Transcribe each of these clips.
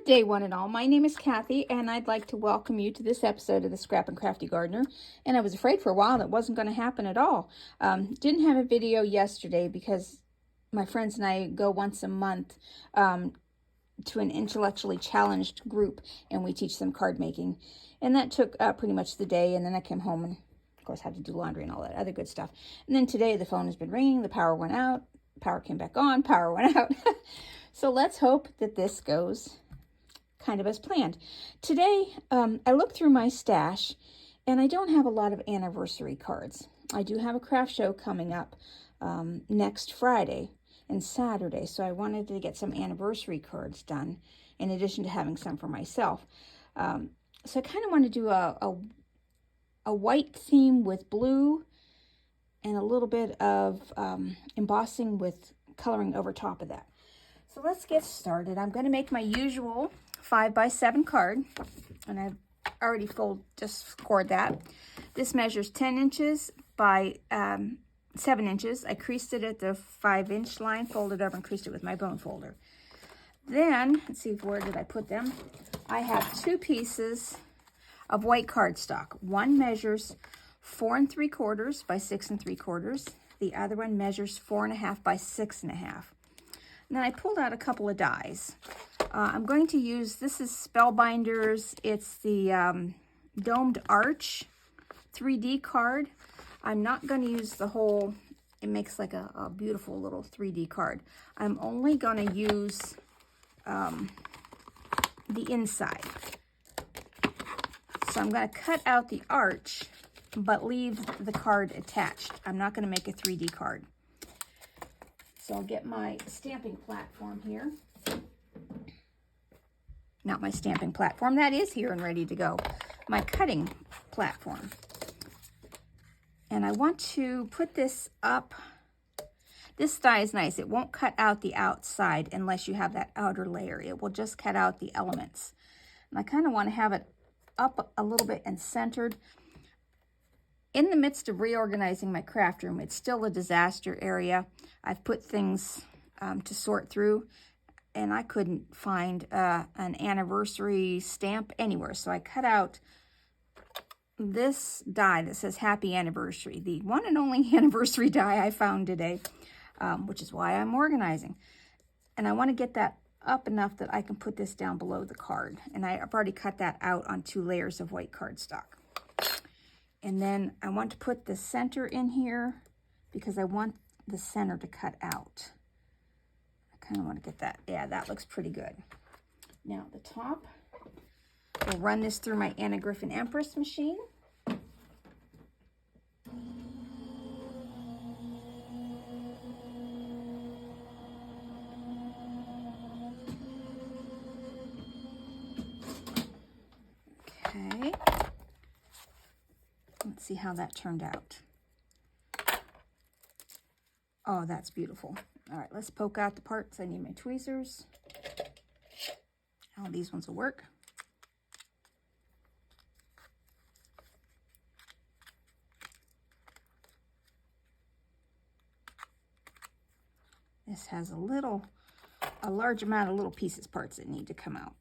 day, one and all. My name is Kathy, and I'd like to welcome you to this episode of the Scrap and Crafty Gardener. And I was afraid for a while that wasn't going to happen at all. Didn't have a video yesterday because my friends and I go once a month to an intellectually challenged group, and we teach them card making. And that took pretty much the day, and then I came home and, of course, had to do laundry and all that other good stuff. And then today the phone has been ringing, the power went out, power came back on, power went out. So let's hope that this goes kind of as planned. Today, I looked through my stash, and I don't have a lot of anniversary cards. I do have a craft show coming up next Friday and Saturday, so I wanted to get some anniversary cards done, in addition to having some for myself. So I kind of want to do a white theme with blue and a little bit of embossing with coloring over top of that. So let's get started. I'm going to make my usual 5x7 card, and I've already just scored that. This measures 10 inches by 7 inches. I creased it at the 5-inch line, folded over and creased it with my bone folder. Then, let's see, where did I put them? I have 2 pieces of white cardstock. One measures 4 3/4 by 6 3/4. The other one measures 4 1/2 by 6 1/2. And then I pulled out a couple of dies. I'm going to use, this is Spellbinders. It's the Domed Arch 3D card. I'm not going to use the whole, it makes like a beautiful little 3D card. I'm only going to use the inside. So I'm going to cut out the arch, but leave the card attached. I'm not going to make a 3D card. So I'll get my stamping platform here. Not my stamping platform, that is here and ready to go. My cutting platform. And I want to put this up. This die is nice. It won't cut out the outside unless you have that outer layer. It will just cut out the elements. And I kind of want to have it up a little bit and centered. In the midst of reorganizing my craft room, it's still a disaster area. I've put things to sort through, and I couldn't find an anniversary stamp anywhere. So I cut out this die that says Happy Anniversary, the one and only anniversary die I found today, which is why I'm organizing. And I want to get that up enough that I can put this down below the card. And I've already cut that out on 2 layers of white cardstock. And then I want to put the center in here because I want the center to cut out. I kind of want to get that. Yeah, that looks pretty good. Now the top, we'll run this through my Anna Griffin Empress machine. Okay. Let's see how that turned out. Oh, that's beautiful. All right, let's poke out the parts. I need my tweezers. How these ones will work. This has a large amount of little pieces, parts that need to come out.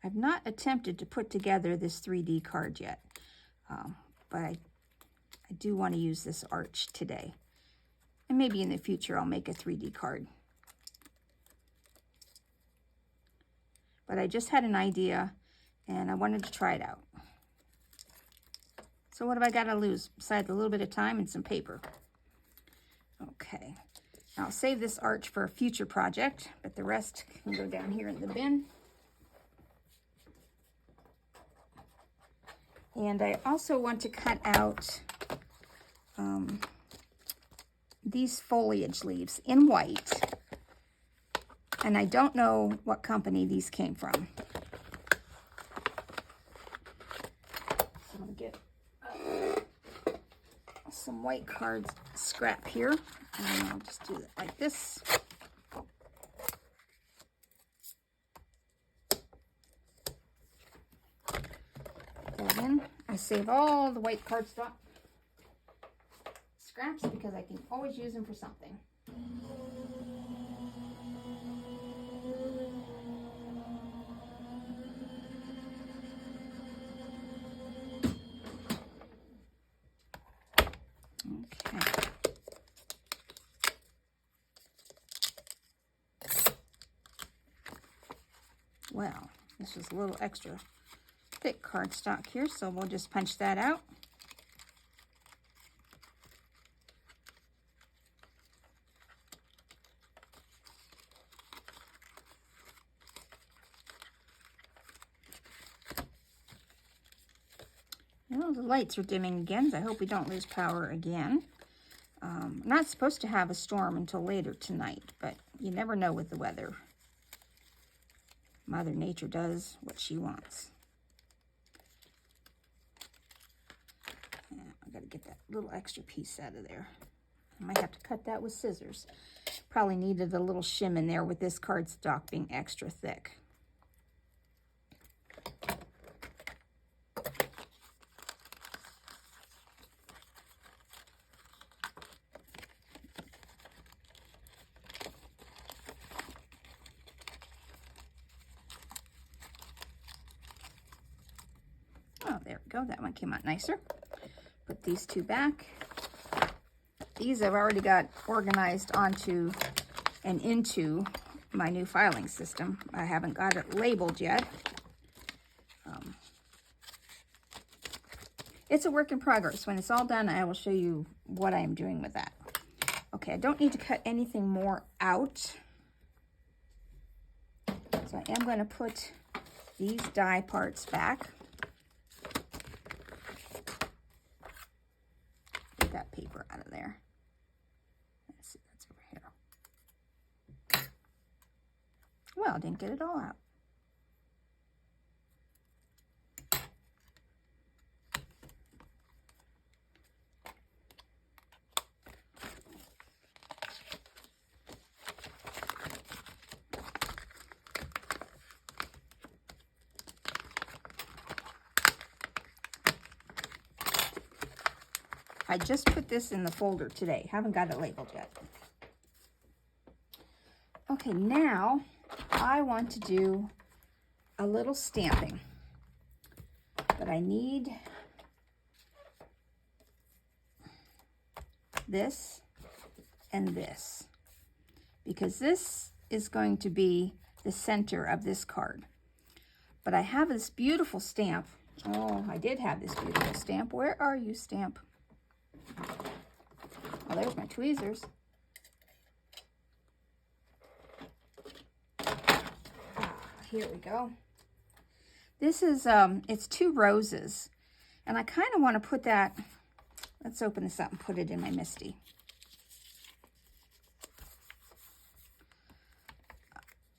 I've not attempted to put together this 3D card yet, but I do want to use this arch today. And maybe in the future I'll make a 3D card. But I just had an idea, and I wanted to try it out. So what have I got to lose besides a little bit of time and some paper? Okay, I'll save this arch for a future project, but the rest can go down here in the bin. And I also want to cut out these foliage leaves in white. And I don't know what company these came from. So I'm going to get some white card scrap here. And I'll just do it like this. In. I save all the white cardstock scraps because I can always use them for something. well. This was a little extra thick cardstock here, so we'll just punch that out. Well, the lights are dimming again, so I hope we don't lose power again. I'm not supposed to have a storm until later tonight, but you never know with the weather. Mother Nature does what she wants. Yeah, I gotta get that little extra piece out of there. I might have to cut that with scissors. Probably needed a little shim in there with this cardstock being extra thick. Oh, there we go. That one came out nicer. Put these two back. These I've already got organized onto and into my new filing system. I haven't got it labeled yet. It's a work in progress. When it's all done, I will show you what I am doing with that. Okay, I don't need to cut anything more out. So I am going to put these die parts back. Get that paper out of there. Let's see, that's over here. Well, I didn't get it all out. I just put this in the folder today. Haven't got it labeled yet. Okay, now I want to do a little stamping. But I need this and this, because this is going to be the center of this card. But I have this beautiful stamp. Oh, I did have this beautiful stamp. Where are you, stamp? Oh, there's my tweezers. Here we go. This is, it's 2 roses. And I kind of want to put that, let's open this up and put it in my MISTI.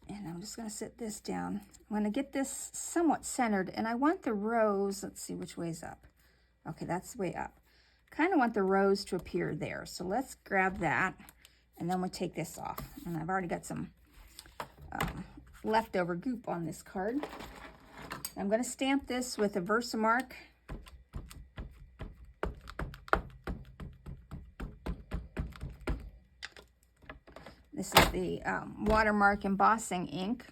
And I'm just going to sit this down. I'm going to get this somewhat centered, and I want the rose, let's see which way's up. Okay, that's the way up. Kind of want the rose to appear there. So let's grab that, and then we'll take this off. And I've already got some leftover goop on this card. I'm going to stamp this with a Versamark. This is the Watermark Embossing ink.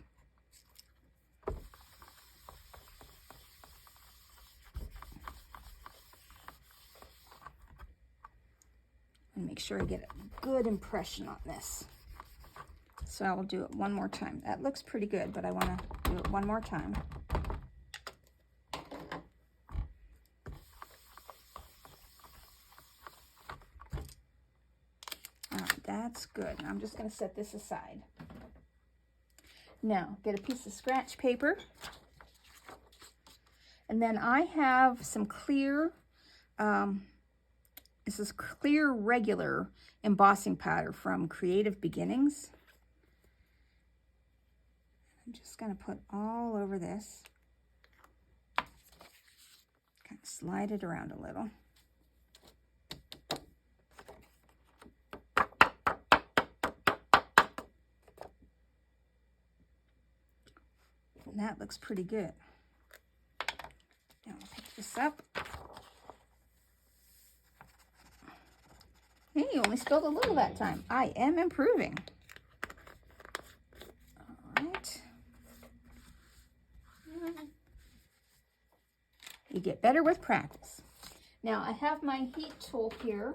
And make sure I get a good impression on this. So I will do it one more time. That looks pretty good, but I want to do it one more time. All right, that's good. I'm just going to set this aside. Now, get a piece of scratch paper. And then I have some clear, this is clear regular embossing powder from Creative Beginnings. I'm just going to put all over this. Kind of slide it around a little. And that looks pretty good. Now I'll pick this up. Hey, you only spilled a little that time. I am improving. All right. You get better with practice. Now I have my heat tool here.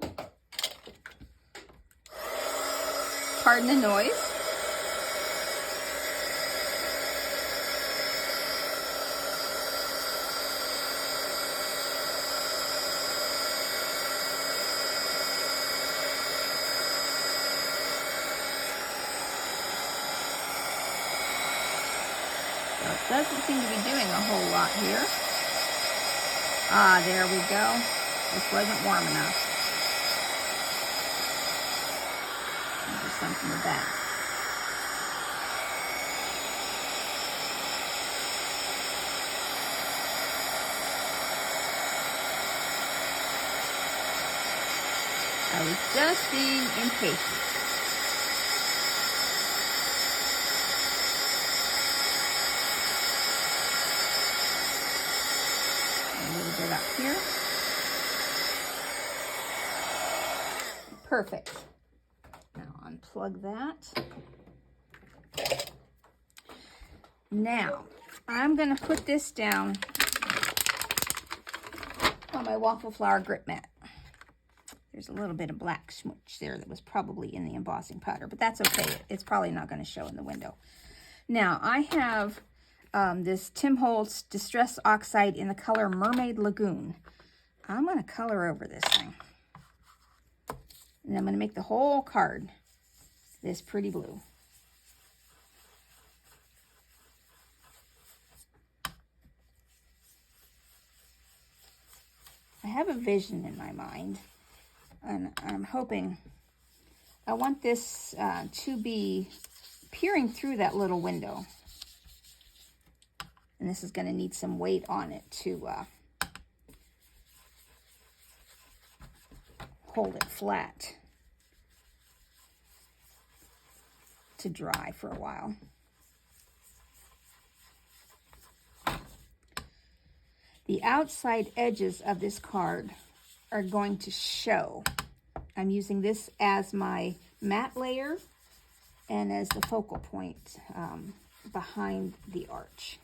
Pardon the noise. So it doesn't seem to be doing a whole lot here. Ah, there we go. This wasn't warm enough. Do something with that. I was just being impatient. A little bit up here. Perfect. Now unplug that. Now I'm going to put this down on my waffle flower grip mat. There's a little bit of black smudge there that was probably in the embossing powder, but that's okay. It's probably not going to show in the window. Now, I have this Tim Holtz Distress Oxide in the color Mermaid Lagoon. I'm going to color over this thing. And I'm going to make the whole card this pretty blue. I have a vision in my mind. And I'm hoping, I want this to be peering through that little window. And this is going to need some weight on it to hold it flat to dry for a while. The outside edges of this card are going to show. I'm using this as my matte layer and as the focal point behind the arch.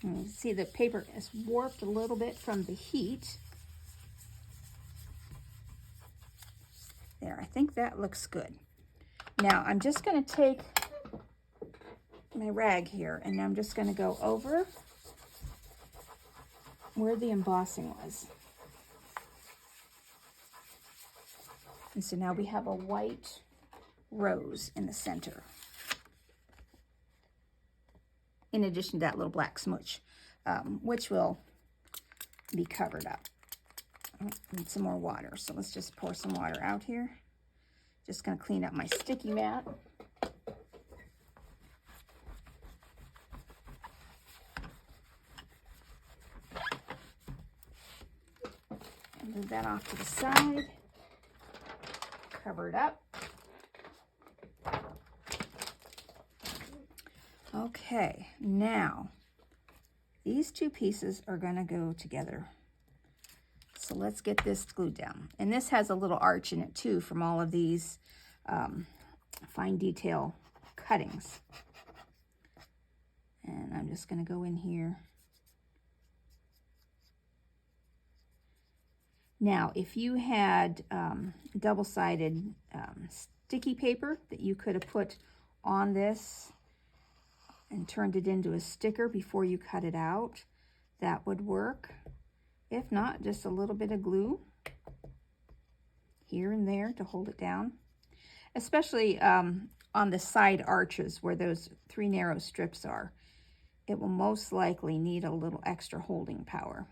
And you see the paper is warped a little bit from the heat. There, I think that looks good. Now, I'm just going to take my rag here, and I'm just going to go over where the embossing was. And so now we have a white rose in the center, in addition to that little black smudge, which will be covered up. Need some more water, so let's just pour some water out here. Just going to clean up my sticky mat. And move that off to the side. Cover it up. Okay, now these two pieces are going to go together. So let's get this glued down. And this has a little arch in it too from all of these fine detail cuttings. And I'm just going to go in here. Now, if you had double-sided sticky paper that you could have put on this and turned it into a sticker before you cut it out, that would work. If not, just a little bit of glue here and there to hold it down, especially on the side arches where those 3 narrow strips are. It will most likely need a little extra holding power.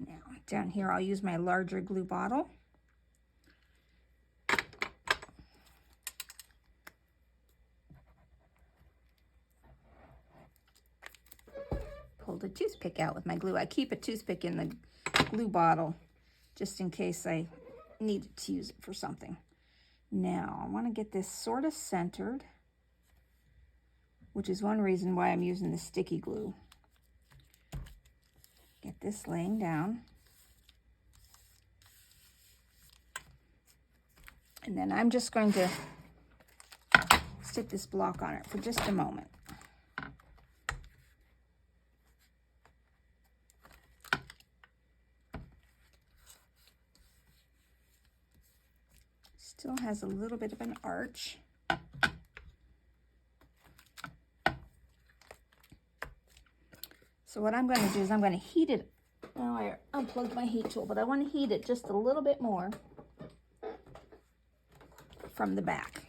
Now, down here, I'll use my larger glue bottle. Pulled a toothpick out with my glue. I keep a toothpick in the glue bottle just in case I needed to use it for something. Now, I want to get this sort of centered, which is one reason why I'm using the sticky glue. Get this laying down. And then I'm just going to stick this block on it for just a moment. Still has a little bit of an arch. So what I'm going to do is I'm going to heat it. Oh, I unplugged my heat tool, but I want to heat it just a little bit more from the back.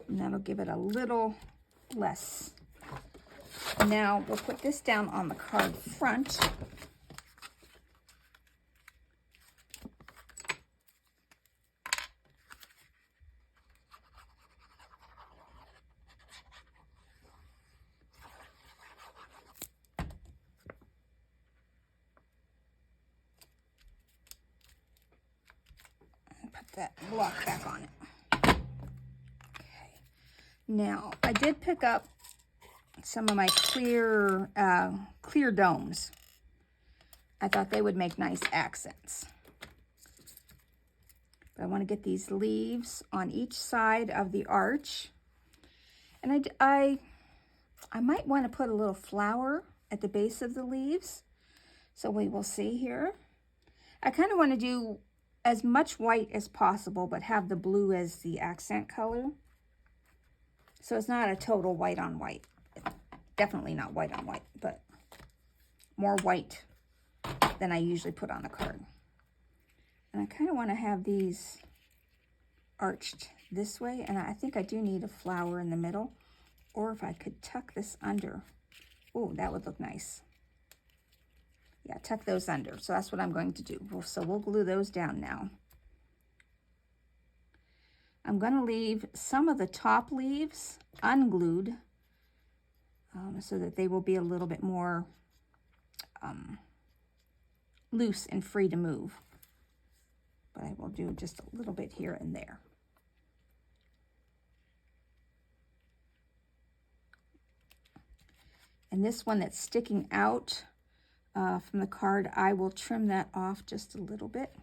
And that'll give it a little less. Now we'll put this down on the card front. And put that block back on it. Okay. Now I did pick up some of my clear domes. I thought they would make nice accents. But I want to get these leaves on each side of the arch. And I might want to put a little flower at the base of the leaves. So we will see here. I kind of want to do as much white as possible, but have the blue as the accent color. So it's not a total white on white. Definitely not white on white, but more white than I usually put on a card. And I kind of want to have these arched this way, and I think I do need a flower in the middle, or if I could tuck this under. Oh, that would look nice. Yeah, tuck those under. So that's what I'm going to do. So we'll glue those down now. I'm going to leave some of the top leaves unglued, so that they will be a little bit more loose and free to move. But I will do just a little bit here and there. And this one that's sticking out from the card, I will trim that off just a little bit.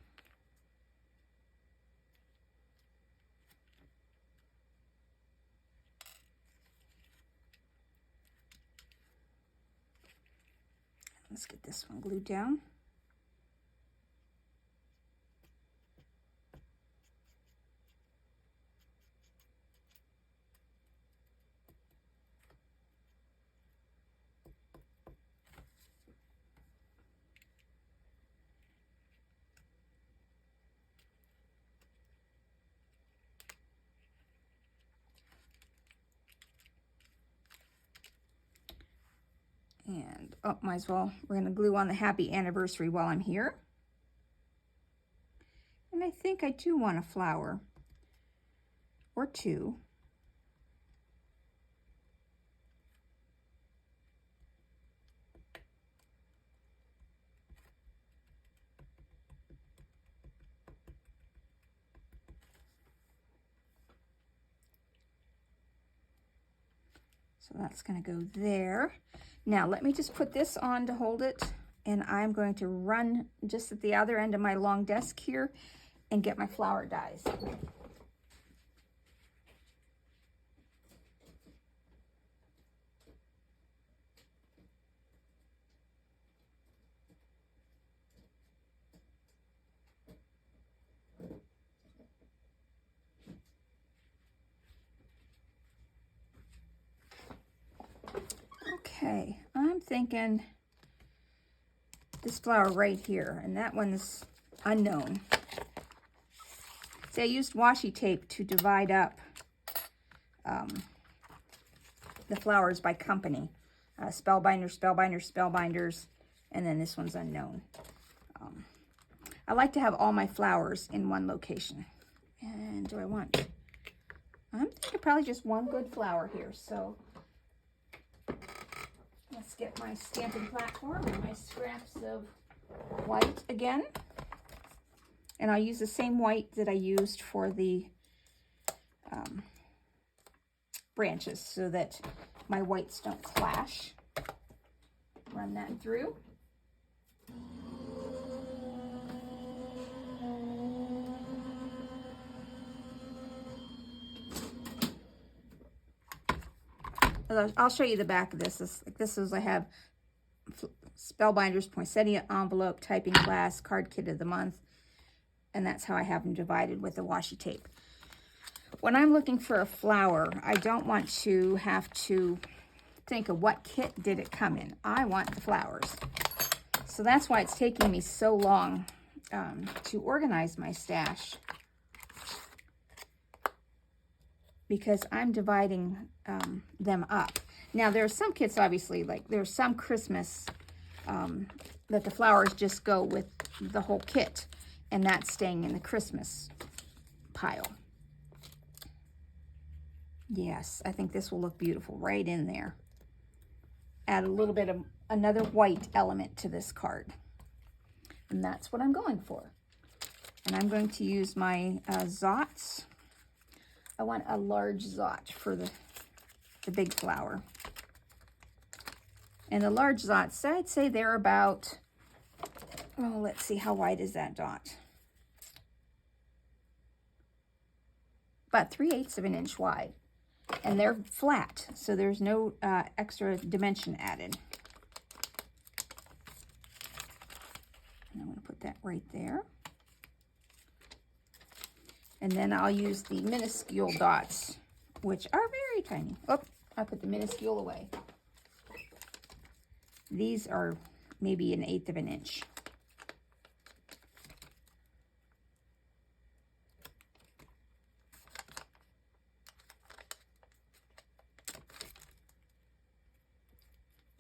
Let's get this one glued down. And, oh, might as well, we're going to glue on the happy anniversary while I'm here. And I think I do want a flower or two. So that's going to go there. Now let me just put this on to hold it, and I'm going to run just at the other end of my long desk here and get my flower dies. Okay, I'm thinking this flower right here, and that one's unknown. See, I used washi tape to divide up the flowers by company. Spellbinders, Spellbinders, Spellbinders, and then this one's unknown. I like to have all my flowers in one location. And do I want, I'm thinking probably just one good flower here, so let's get my stamping platform and my scraps of white again. And I'll use the same white that I used for the branches so that my whites don't clash. Run that through. I'll show you the back of this. This is, I have Spellbinders, poinsettia envelope, typing class, card kit of the month, and that's how I have them divided with the washi tape. When I'm looking for a flower, I don't want to have to think of what kit did it come in. I want the flowers. So that's why it's taking me so long to organize my stash, because I'm dividing them up. Now, there are some kits, obviously, like there's some Christmas that the flowers just go with the whole kit, and that's staying in the Christmas pile. Yes, I think this will look beautiful right in there. Add a little bit of another white element to this card. And that's what I'm going for. And I'm going to use my Zots. I want a large Zot for the big flower. And the large Zots, I'd say they're about, oh, let's see, how wide is that dot? About 3/8 of an inch wide. And they're flat, so there's no extra dimension added. And I'm going to put that right there. And then I'll use the miniscule dots, which are very tiny. Oh, I put the miniscule away. These are maybe 1/8 of an inch.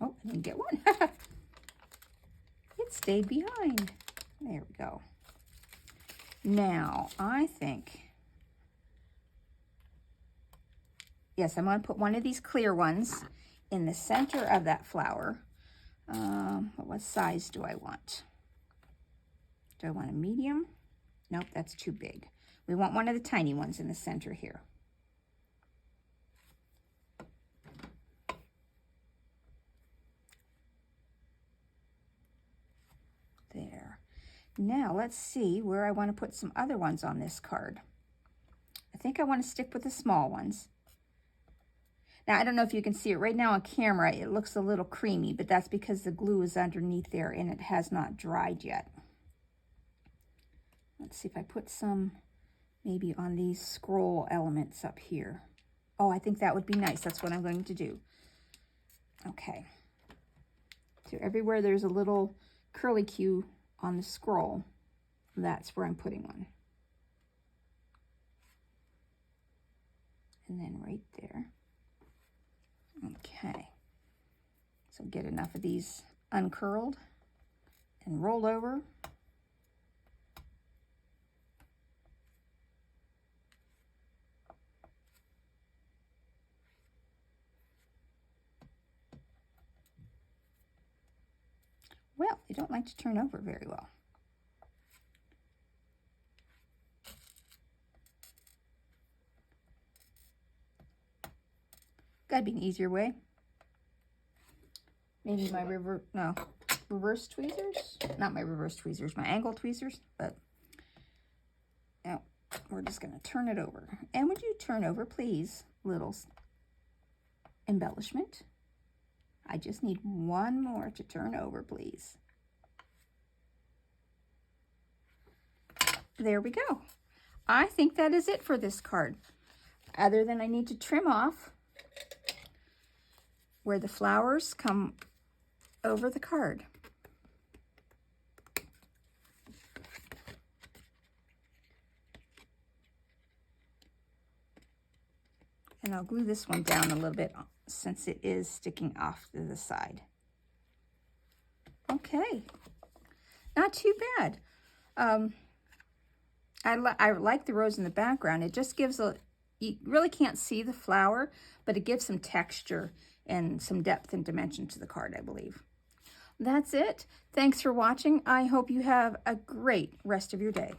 Oh, I didn't get one. It stayed behind. There we go. Now, I think, yes, I'm going to put one of these clear ones in the center of that flower. What size do I want? Do I want a medium? Nope, that's too big. We want one of the tiny ones in the center here. There. Now let's see where I want to put some other ones on this card. I think I want to stick with the small ones. Now, I don't know if you can see it right now on camera. It looks a little creamy, but that's because the glue is underneath there and it has not dried yet. Let's see if I put some maybe on these scroll elements up here. Oh, I think that would be nice. That's what I'm going to do. Okay. So everywhere there's a little curly Q on the scroll, that's where I'm putting one. And then right there. Okay. So get enough of these uncurled and roll over. Well, they don't like to turn over very well. Gotta be an easier way. Maybe my reverse tweezers? Not my reverse tweezers, my angle tweezers, but no, we're just gonna turn it over. And would you turn over, please, little embellishment? I just need one more to turn over, please. There we go. I think that is it for this card. Other than I need to trim off where the flowers come over the card. And I'll glue this one down a little bit since it is sticking off to the side. Okay, not too bad. I like the rose in the background. It just gives you really can't see the flower, but it gives some texture and some depth and dimension to the card, I believe. That's it. Thanks for watching. I hope you have a great rest of your day.